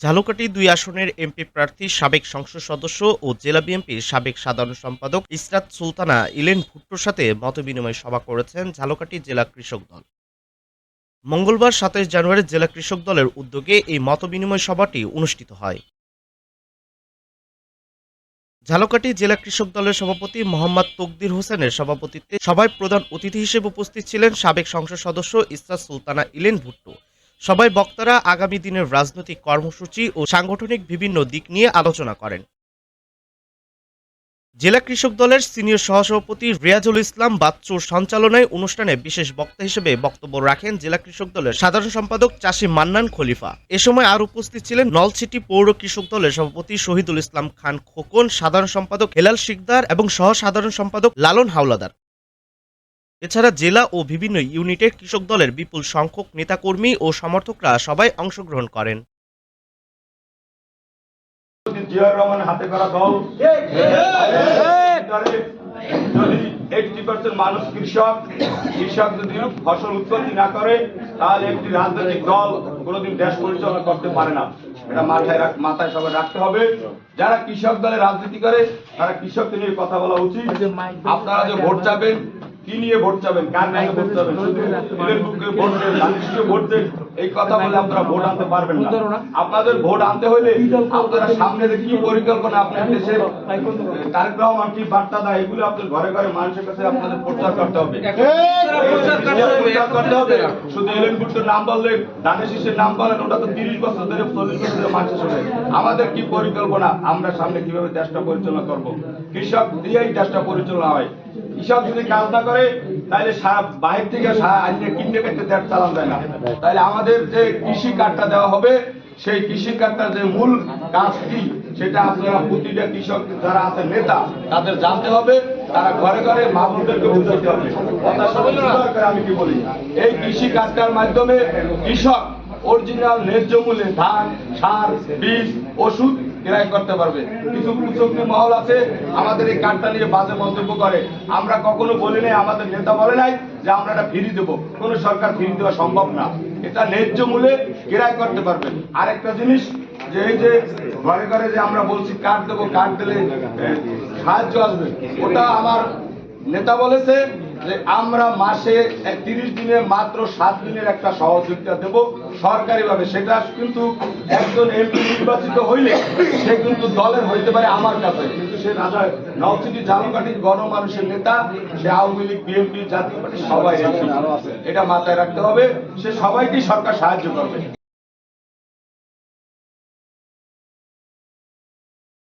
ঝালকাঠি ২ আসনের এমপি প্রার্থী সাবেক সংসদ সদস্য ও জেলা বিএনপির সাবেক সাধারণ সম্পাদক ইসরাত সুলতানা ইলেন ভুট্টোর সাথে মতবিনিময় সভা করেছেন ঝালকাঠি জেলা কৃষক দল। মঙ্গলবার ২৭ জানুয়ারি জেলা কৃষক দলের উদ্যোগে এই মতবিনিময় সভাটি অনুষ্ঠিত হয়। ঝালকাঠি জেলা কৃষক দলের সভাপতি মোহাম্মদ তকদির হোসেনের সভাপতিত্বে সভায় প্রধান অতিথি হিসেবে উপস্থিত ছিলেন সাবেক সংসদ সদস্য ইসরাত সুলতানা ইলেন ভুট্টো। সভায় বক্তারা আগামী দিনের রাজনৈতিক কর্মসূচি ও সাংগঠনিক বিভিন্ন দিক নিয়ে আলোচনা করেন। জেলা কৃষক দলের সিনিয়র সহসভাপতি রিয়াজুল ইসলাম বাচ্চুর সঞ্চালনায় অনুষ্ঠানে বিশেষ বক্তা হিসেবে বক্তব্য রাখেন জেলা কৃষক দলের সাধারণ সম্পাদক চাষী মান্নান খলিফা। এ সময় আর উপস্থিত ছিলেন নলছিটি পৌর কৃষক দলের সভাপতি শহীদুল ইসলাম খান খোকন, সাধারণ সম্পাদক হেলাল শিকদার এবং সহ সাধারণ সম্পাদক লালন হাওলাদার। এছাড়া জেলা ও বিভিন্ন ইউনিটের কৃষক দলের বিপুল সংখ্যক নেতাকর্মী ও সমর্থকরা সবাই অংশগ্রহণ করেন। জিয়াউর রহমানের হাতে করা দল যদি 80% মানুষ কৃষক যদি ফসল উৎপত্তি না করে তাহলে একটি রাজনৈতিক দল কোনোদিন দেশ পরিচালনা করতে পারে না। এটা মাথায় সবাই রাখতে হবে। যারা কৃষক দলে রাজনীতি করে তারা কৃষককে নিয়ে কথা বলা উচিত। আপনারা যে ভোট চাবেন, কি নিয়ে ভোট চাবেন, কার নামে ভোট চাবেন, শুধু ভোট দেন, রাজনীতিকে ভোট দেন এই কথা বলে আপনারা ভোট আনতে পারবেন না। আপনাদের ভোট আনতে হলে আপনারা সামনে কি পরিকল্পনা আপনার দেশে তারেক রহমান কি বার্তা দেয় এগুলো আপনার ঘরে ঘরে মানুষের কাছে আপনাদের প্রচার করতে হবে। শুধু এলেন ভুট্টোর নাম বললেন, দানের শীষের নাম বলেন, ওটা তো 30 বছর ধরে 40 বছর ধরে মানুষ শুনে। আমাদের কি পরিকল্পনা, আমরা সামনে কিভাবে দেশটা পরিচালনা করব, কৃষক দিয়েই দেশটা পরিচালনা হয়। কৃষক যদি কাজ না করে তাহলে সারা বাইরে থেকে কিনতে পেতে দেশ চালান যায় না। তাহলে আমাদের যে কৃষি কার্ডটা দেওয়া হবে সেই কৃষি কার্ডটার যে মূল কাজ কি সেটা আপনারা প্রতিটা কৃষক যারা আছে নেতা তাদের জানতে হবে। তারা ঘরে ঘরে মাহবুবদেরকে বুঝাতে হবে। আমি কি বলি, এই কৃষি কার্ডটার মাধ্যমে কৃষক অরিজিনাল ন্যায্য মূল্যে ধান, সার, বীজ, ওষুধ ক্রয় করতে পারবে। কিছু কুচক্রী মহল আছে আমাদের এই কার্ডটা নিয়ে বাজে মন্তব্য করে। আমরা কখনো বলি নাই, আমাদের নেতা বলে নাই যে আমরা এটা ফ্রি দেবো। কোনো সরকার ফ্রি দেওয়া সম্ভব না। এটা ন্যায্য মূল্যে ক্রয় করতে পারবে। আরেকটা জিনিস, যে এই যে ঘরে ঘরে যে আমরা বলছি কার্ড দেবো, কার্ড দিলে সাহায্য আসবে, ওটা আমার নেতা বলেছে যে আমরা মাসে 30 দিনে মাত্র 7 দিনের একটা সহযোগিতা দেব সরকারিভাবে। সেটা কিন্তু একজন এমপি নির্বাচিত হইলে সে কিন্তু দলের হইতে পারে আমার কাছে, কিন্তু সে রাজা নলছিটি ঝালকাঠির গণমানুষের নেতা, সে আওয়ামী লীগ, বিএনপি, জাতীয় পার্টি সবাই। এটা মাথায় রাখতে হবে, সে সবাইকেই সরকার সাহায্য করবে।